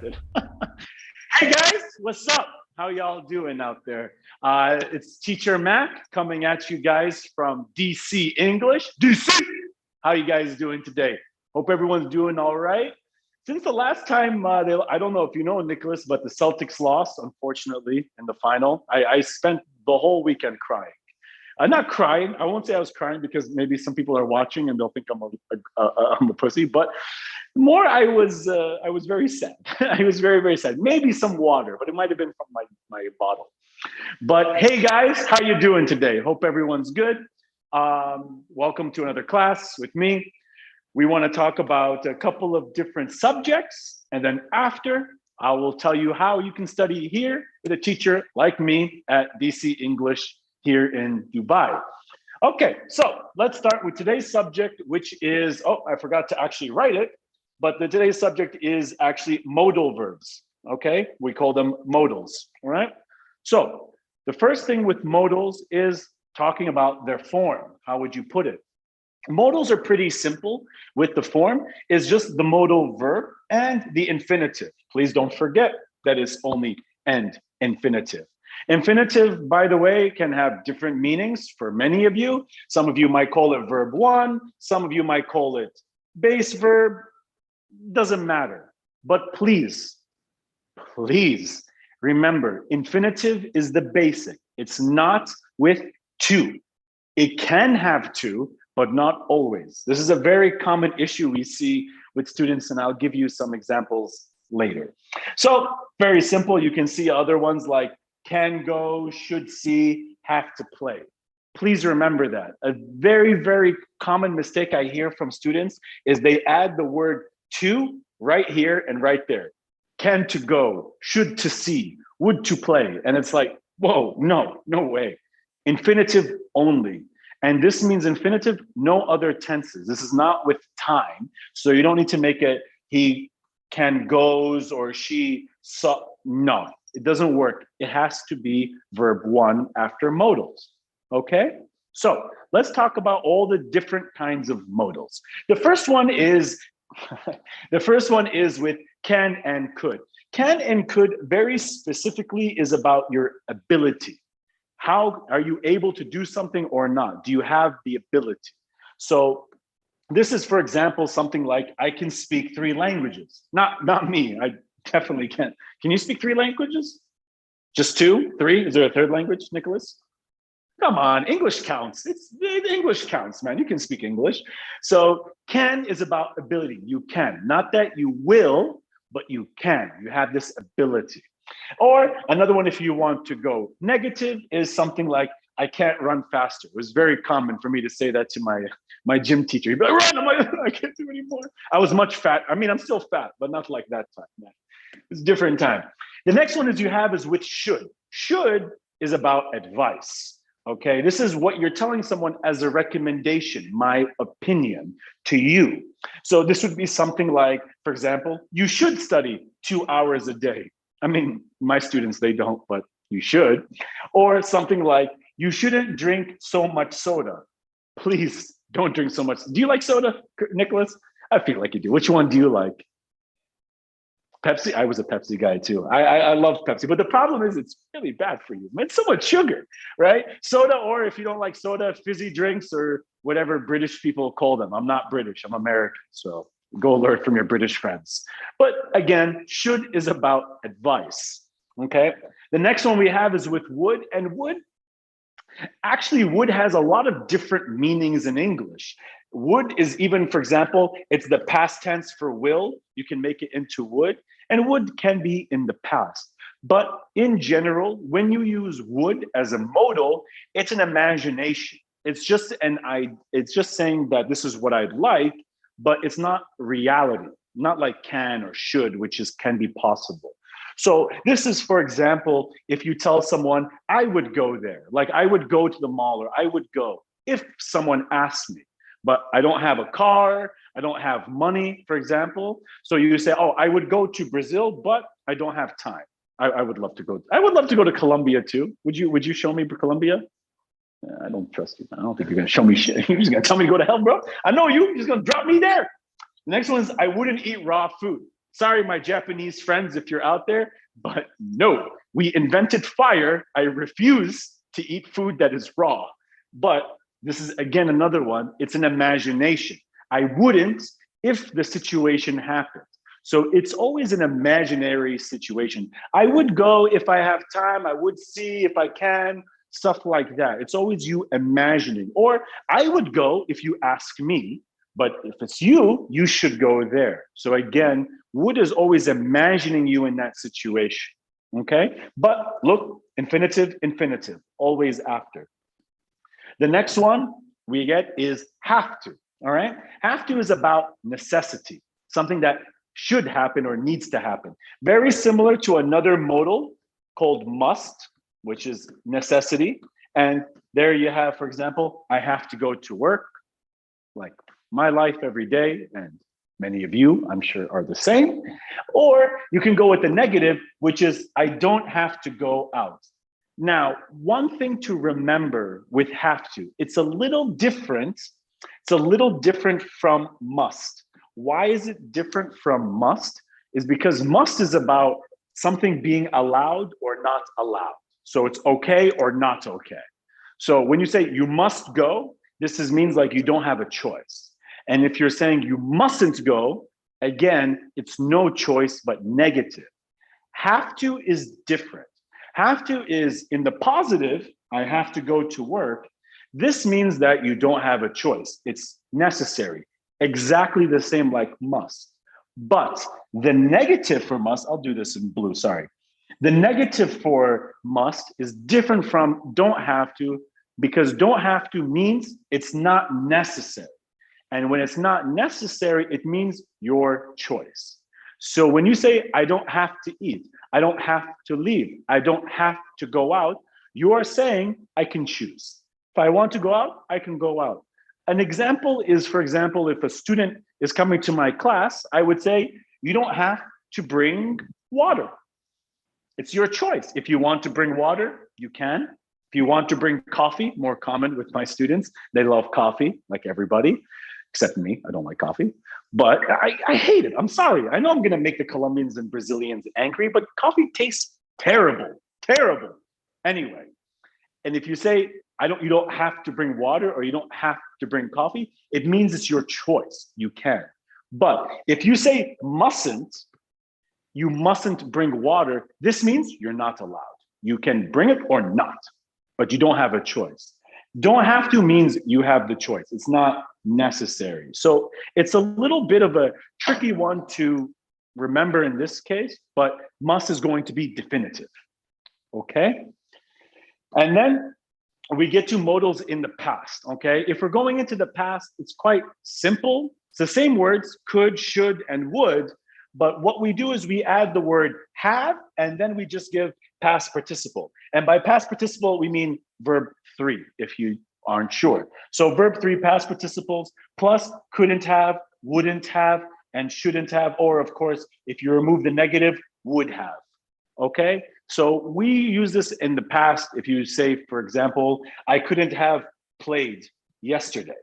accepted. Hey guys, what's up? How y'all doing out there? It's Teacher Mac coming at you guys from DC English. DC! How you guys doing today? Hope everyone's doing all right. Since the last time, I don't know if you know, Nicholas, but the Celtics lost, unfortunately, in the final. I spent the whole weekend crying. Not crying. I won't say I was crying because maybe some people are watching and they'll think I'm a pussy. But more, I was very sad. I was very, very sad. Maybe some water, but it might have been from my bottle. But hey, guys, how you doing today? Hope everyone's good. Welcome to another class with me. We want to talk about a couple of different subjects, and then after, I will tell you how you can study here with a teacher like me at DC English here in Dubai. Okay, so let's start with today's subject, which is, I forgot to actually write it, but today's subject is actually modal verbs, okay? We call them modals, all right? So the first thing with modals is talking about their form. How would you put it? Modals are pretty simple with the form. It's just the modal verb and the infinitive. Please don't forget that it's only and infinitive. Infinitive, by the way, can have different meanings for many of you. Some of you might call it verb one. Some of you might call it base verb. Doesn't matter. But please remember, infinitive is the basic. It's not with to. It can have to, but not always. This is a very common issue we see with students, and I'll give you some examples later. So very simple. You can see other ones like can go, should see, have to play. Please remember that. A very, very common mistake I hear from students is they add the word to right here and right there. Can to go, should to see, would to play. And it's like, whoa, no way. Infinitive only. And this means infinitive, no other tenses. This is not with time. So you don't need to make it he can goes or she saw. No, it doesn't work. It has to be verb one after modals. Okay? So let's talk about all the different kinds of modals. The first one is with can and could. Can and could very specifically is about your ability. How are you able to do something or not? Do you have the ability? So this is, for example, something like I can speak 3 languages. Not me. I definitely can't. Can you speak 3 languages? Just 2, 3? Is there a 3rd language, Nicholas? Come on, English counts. English counts, man. You can speak English. So can is about ability. You can. Not that you will, but you can. You have this ability. Or another one, if you want to go negative, is something like, I can't run faster. It was very common for me to say that to my gym teacher. He'd be like, run, I can't do anymore. I was much fat. I mean, I'm still fat, but not like that time, man. It's a different time. The next one is with should. Should is about advice. Okay, this is what you're telling someone as a recommendation, my opinion to you. So this would be something like, for example, you should study 2 hours a day. I mean, my students, they don't, but you should. Or something like, you shouldn't drink so much soda. Please don't drink so much. Do you like soda, Nicholas? I feel like you do. Which one do you like? Pepsi? I was a Pepsi guy too. I love Pepsi, but the problem is it's really bad for you. It's so much sugar, right? Soda, or if you don't like soda, fizzy drinks or whatever British people call them. I'm not British, I'm American, so go learn from your British friends. But again, should is about advice, okay? The next one we have is with would, and would. Actually, would has a lot of different meanings in English. Would is even, for example, it's the past tense for will. You can make it into would, and would can be in the past. But in general, when you use would as a modal, it's an imagination. It's just saying that this is what I'd like, but it's not reality, not like can or should, which can be possible. So this is, for example, if you tell someone, I would go there, like I would go to the mall, or I would go if someone asked me, but I don't have a car, I don't have money, for example. So you say, oh, I would go to Brazil, but I don't have time. I would love to go. I would love to go to Colombia too. Would you show me Colombia? I don't trust you. I don't think you're going to show me shit. You're just going to tell me to go to hell, bro. I know you. You're just going to drop me there. The next one is, I wouldn't eat raw food. Sorry, my Japanese friends, if you're out there, but no, we invented fire. I refuse to eat food that is raw. But this is, again, another one. It's an imagination. I wouldn't if the situation happened. So it's always an imaginary situation. I would go if I have time. I would see if I can, stuff like that. It's always you imagining. Or I would go if you ask me, but if it's you, you should go there. So again, would is always imagining you in that situation. Okay? But look, infinitive, infinitive, always after. The next one we get is have to. All right? Have to is about necessity, something that should happen or needs to happen. Very similar to another modal called must, which is necessity. And there you have, for example, I have to go to work, like my life every day, and many of you, I'm sure, are the same. Or you can go with the negative, which is I don't have to go out. Now, one thing to remember with have to, it's a little different. It's a little different from must. Why is it different from must? Is because must is about something being allowed or not allowed. So it's okay or not okay. So when you say you must go, this means like you don't have a choice. And if you're saying you mustn't go, again, it's no choice but negative. Have to is different. Have to is in the positive, I have to go to work. This means that you don't have a choice. It's necessary. Exactly the same like must. But the negative for must, I'll do this in blue, sorry. The negative for must is different from don't have to, because don't have to means it's not necessary. And when it's not necessary, it means your choice. So when you say, I don't have to eat, I don't have to leave, I don't have to go out, you are saying I can choose. If I want to go out, I can go out. An example is, for example, if a student is coming to my class, I would say, you don't have to bring water. It's your choice. If you want to bring water, you can. If you want to bring coffee, more common with my students, they love coffee, like everybody, except me. I don't like coffee, but I hate it. I'm sorry. I know I'm going to make the Colombians and Brazilians angry, but coffee tastes terrible, terrible. Anyway, and if you say, you don't have to bring water or you don't have to bring coffee, it means it's your choice. You can. But if you say mustn't, you mustn't bring water, this means you're not allowed. You can bring it or not, but you don't have a choice. Don't have to means you have the choice. It's not necessary. So it's a little bit of a tricky one to remember in this case, but must is going to be definitive. Okay? And then we get to modals in the past, okay? If we're going into the past, it's quite simple. It's the same words, could, should, and would, but what we do is we add the word have, and then we just give past participle. And by past participle, we mean verb 3, if you aren't sure. So verb 3 past participles plus couldn't have, wouldn't have, and shouldn't have, or of course, if you remove the negative, would have, okay? So we use this in the past. If you say, for example, I couldn't have played yesterday,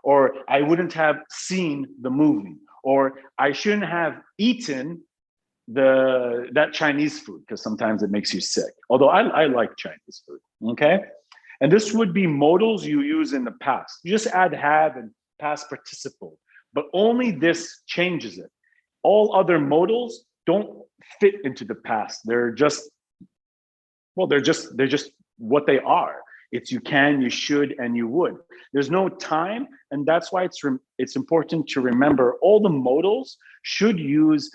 or I wouldn't have seen the movie, or I shouldn't have eaten that Chinese food because sometimes it makes you sick. Although I like Chinese food, okay? And this would be modals you use in the past. You just add have and past participle, but only this changes it. All other modals don't fit into the past. They're just what they are. It's you can, you should, and you would. There's no time, and that's why it's important to remember all the modals should use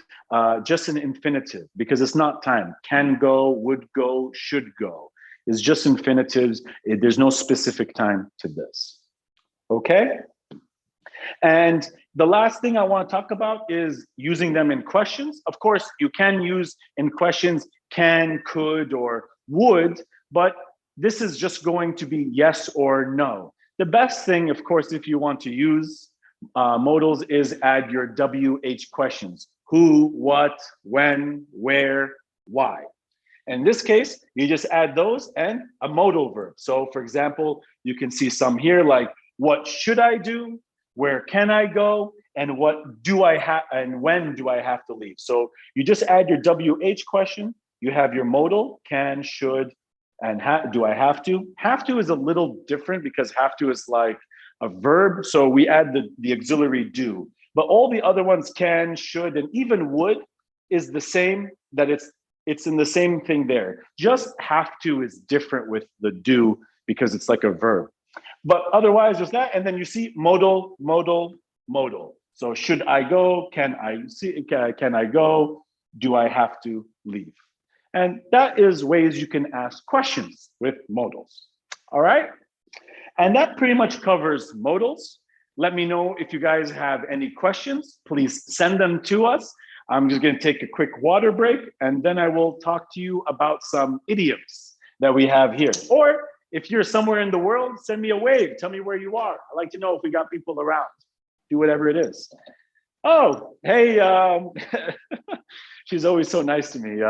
just an infinitive because it's not time. Can go, would go, should go. It's just infinitives. There's no specific time to this. Okay? And the last thing I want to talk about is using them in questions. Of course, you can use in questions can, could, or would, but this is just going to be yes or no. The best thing, of course, if you want to use modals is add your WH questions. Who, what, when, where, why. In this case, you just add those and a modal verb. So for example, you can see some here like, what should I do? Where can I go? and what do I have and when do I have to leave. So you just add your WH question, you have your modal, can, should, and do I have to? Have to is a little different because have to is like a verb. So we add the auxiliary do. But all the other ones, can, should, and even would, is the same, that it's in the same thing there. Just have to is different with the do because it's like a verb. But otherwise, there's that. And then you see modal, modal, modal. So should I go? Can I see? Can I go? Do I have to leave? And that is ways you can ask questions with modals. All right. And that pretty much covers modals. Let me know if you guys have any questions. Please send them to us. I'm just going to take a quick water break, and then I will talk to you about some idioms that we have here. Or if you're somewhere in the world, send me a wave. Tell me where you are. I'd like to know if we got people around. Do whatever it is. Oh, hey, she's always so nice to me.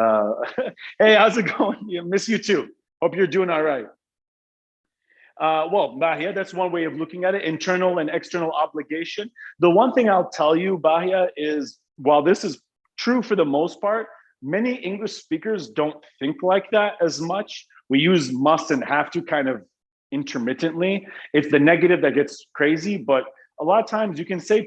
Hey, how's it going? Miss you too. Hope you're doing all right. Well, Bahia, that's one way of looking at it, internal and external obligation. The one thing I'll tell you, Bahia, is while this is true for the most part, many English speakers don't think like that as much. We use must and have to kind of intermittently. It's the negative that gets crazy, but a lot of times you can tell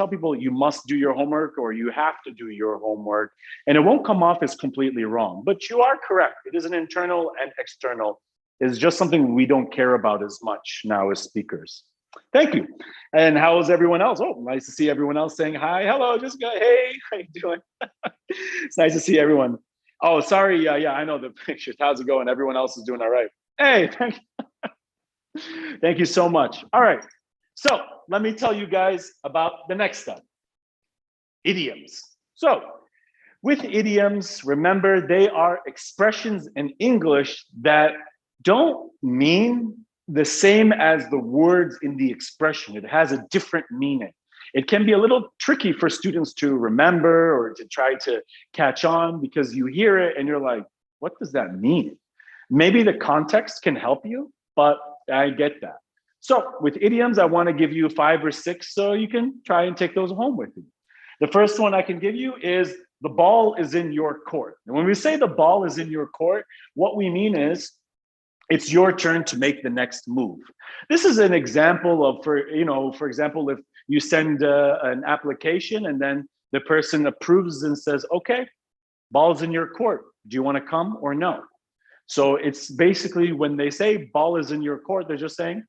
people you must do your homework or you have to do your homework, and it won't come off as completely wrong. But you are correct. It is an internal and external. It's just something we don't care about as much now as speakers. Thank you. And how is everyone else? Oh, nice to see everyone else saying hi. Hello, Jessica. Hey, how you doing? It's nice to see everyone. Oh, sorry. Yeah, I know the pictures. How's it going? Everyone else is doing all right. Hey, thank you. Thank you so much. All right. So let me tell you guys about the next step, idioms. So with idioms, remember, they are expressions in English that don't mean the same as the words in the expression. It has a different meaning. It can be a little tricky for students to remember or to try to catch on because you hear it and you're like, what does that mean? Maybe the context can help you, but I get that. So with idioms, I want to give you 5 or 6 so you can try and take those home with you. The first one I can give you is the ball is in your court. And when we say the ball is in your court, what we mean is it's your turn to make the next move. This is an example of, for example, if you send an application and then the person approves and says, okay, ball's in your court. Do you want to come or no? So it's basically when they say ball is in your court, they're just saying,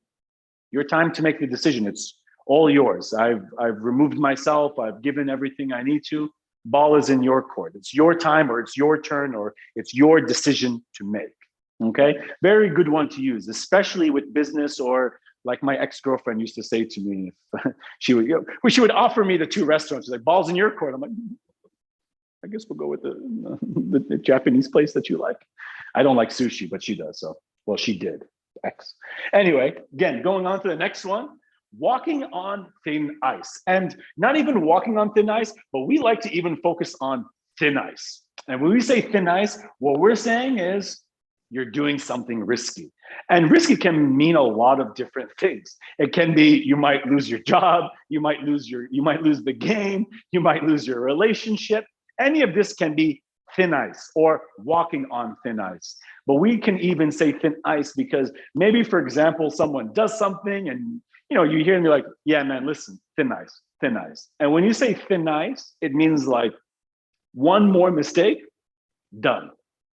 your time to make the decision. It's all yours. I've removed myself. I've given everything I need to. Ball is in your court. It's your time, or it's your turn, or it's your decision to make. Okay, very good one to use, especially with business, or like my ex-girlfriend used to say to me, she would offer me the 2 restaurants. She's like, ball's in your court. I'm like, I guess we'll go with the Japanese place that you like. I don't like sushi, but she does. So, well, she did. X. Anyway, again, going on to the next one, walking on thin ice. And not even walking on thin ice, but we like to even focus on thin ice. And when we say thin ice, what we're saying is you're doing something risky. And risky can mean a lot of different things. It can be you might lose your job, you might lose the game, you might lose your relationship. Any of this can be thin ice or walking on thin ice. But we can even say thin ice because maybe, for example, someone does something and you hear and you're like, yeah, man, listen, thin ice, thin ice. And when you say thin ice, it means like one more mistake, done.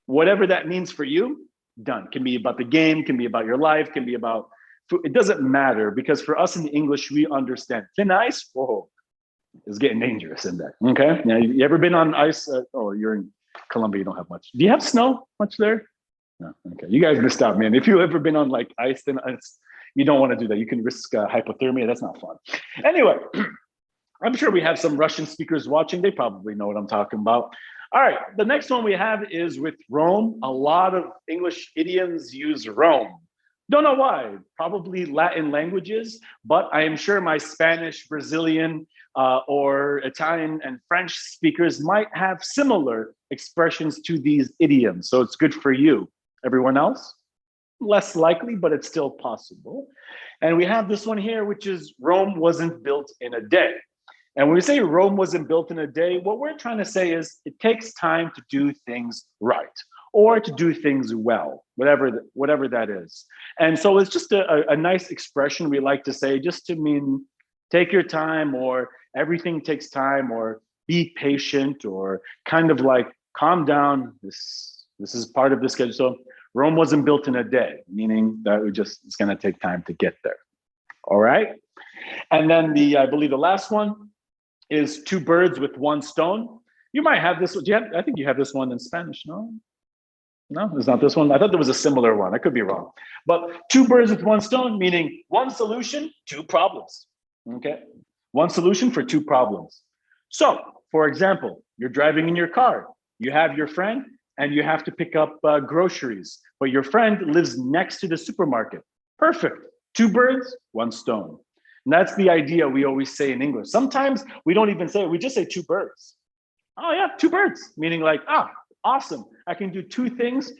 Whatever that means for you, done. Can be about the game, can be about your life, can be about food. It doesn't matter because for us in English, we understand thin ice. Whoa, it's getting dangerous in that. Okay. Now, you ever been on ice? Oh, you're in Colombia, you don't have much. Do you have snow much there? No. Okay. You guys missed out, man. If you've ever been on like ice, then you don't want to do that. You can risk hypothermia. That's not fun. Anyway, I'm sure we have some Russian speakers watching. They probably know what I'm talking about. All right. The next one we have is with Rome. A lot of English idioms use Rome. Don't know why. Probably Latin languages, but I am sure my Spanish, Brazilian, or Italian and French speakers might have similar expressions to these idioms. So it's good for you. Everyone else? Less likely, but it's still possible. And we have this one here, which is Rome wasn't built in a day. And when we say Rome wasn't built in a day, what we're trying to say is it takes time to do things right or to do things well, whatever that is. And so it's just a nice expression we like to say just to mean take your time, or everything takes time, or be patient, or kind of like calm down. This is part of the schedule. So Rome wasn't built in a day, meaning that it's going to take time to get there. All right. And then I believe the last one is two birds with one stone. You might have this. I think you have this one in Spanish, no? No, it's not this one. I thought there was a similar one. I could be wrong. But two birds with one stone, meaning one solution, two problems. Okay. One solution for two problems. So, for example, you're driving in your car. You have your friend and you have to pick up groceries, but your friend lives next to the supermarket. Perfect. Two birds, one stone. And that's the idea we always say in English. Sometimes we don't even say it, we just say two birds. Oh yeah, two birds, meaning like, awesome. I can do two things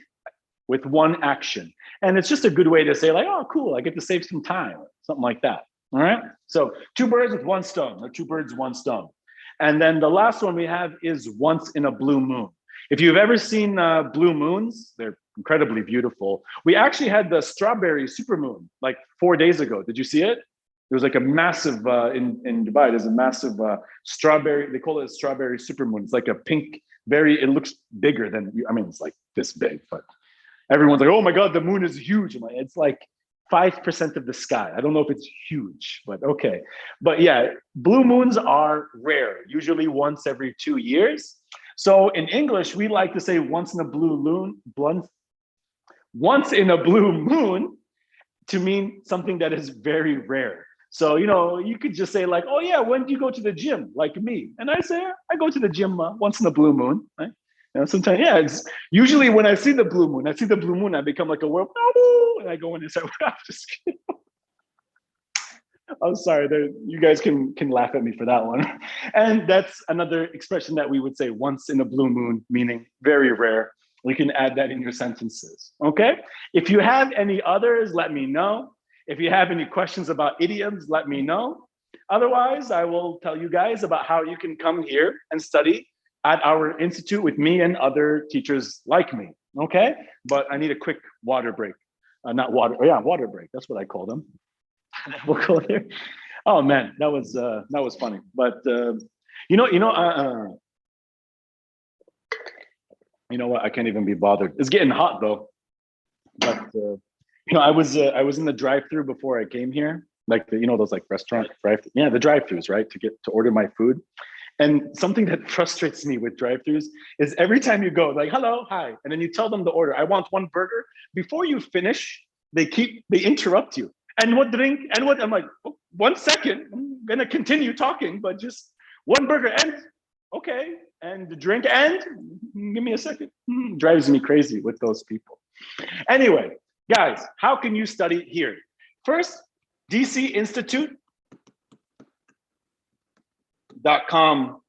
with one action. And it's just a good way to say like, oh, cool, I get to save some time, something like that. All right. So two birds with one stone, or two birds, one stone. And then the last one we have is once in a blue moon. If you've ever seen blue moons, they're incredibly beautiful. We actually had the strawberry supermoon like 4 days ago. Did you see it? There was like a massive, in Dubai, there's a massive strawberry, they call it a strawberry supermoon. It's like a pink, it looks bigger than, it's like this big, but everyone's like, oh my God, the moon is huge. It's like 5% of the sky. I don't know if it's huge, but okay. But yeah, blue moons are rare, usually once every 2 years. So in English, we like to say once in a blue moon to mean something that is very rare. So, you could just say like, oh yeah, when do you go to the gym? Like me. And I say, I go to the gym once in a blue moon, right? Sometimes, yeah, it's usually when I see the blue moon, I become like a werewolf, and I go in and say, I'm just kidding. I'm sorry, you guys can laugh at me for that one. And that's another expression that we would say once in a blue moon, meaning very rare. You can add that in your sentences, okay? If you have any others, let me know. If you have any questions about idioms, let me know. Otherwise, I will tell you guys about how you can come here and study at our institute with me and other teachers like me, okay? But I need a quick water break. Water break, that's what I call them. We'll go there. Oh man, that was funny. But you know what? I can't even be bothered. It's getting hot though. But I was in the drive-through before I came here, like those like restaurant drive-through. Yeah, the drive-throughs, right? To order my food. And something that frustrates me with drive-thrus is every time you go like, hello, hi, and then you tell them the order. I want one burger. Before you finish, they interrupt you. And what drink? And what? I'm like, oh, 1 second. I'm gonna continue talking, but just one burger and okay, and the drink and give me a second. Drives me crazy with those people. Anyway, guys, how can you study here? First, DCEnglish.com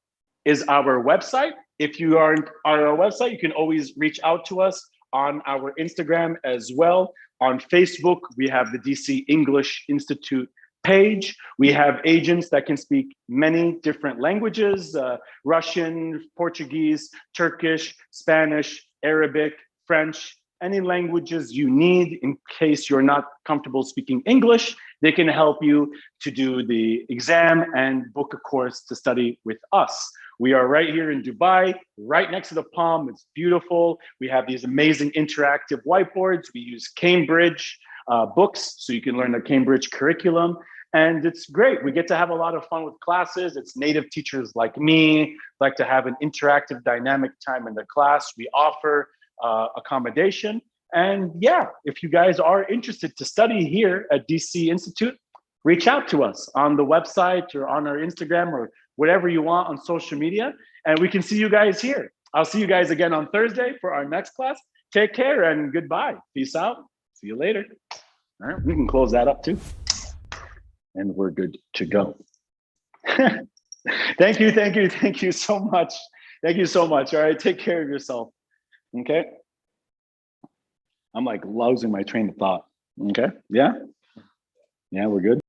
is our website. If you are on our website, you can always reach out to us on our Instagram as well. On Facebook, we have the DC English Institute page. We have agents that can speak many different languages, Russian, Portuguese, Turkish, Spanish, Arabic, French, any languages you need in case you're not comfortable speaking English. They can help you to do the exam and book a course to study with us. We are right here in Dubai, right next to the Palm. It's beautiful. We have these amazing interactive whiteboards. We use Cambridge books, so you can learn the Cambridge curriculum. And it's great. We get to have a lot of fun with classes. It's native teachers like me, like to have an interactive, dynamic time in the class. We offer accommodation. And yeah, if you guys are interested to study here at DC Institute, reach out to us on the website or on our Instagram or whatever you want on social media, and we can see you guys here. I'll see you guys again on Thursday for our next class. Take care and goodbye. Peace out. See you later. All right, we can close that up too. And we're good to go. Thank you so much. Thank you so much. All right, take care of yourself. Okay. I'm like losing my train of thought. Okay. Yeah. Yeah, we're good.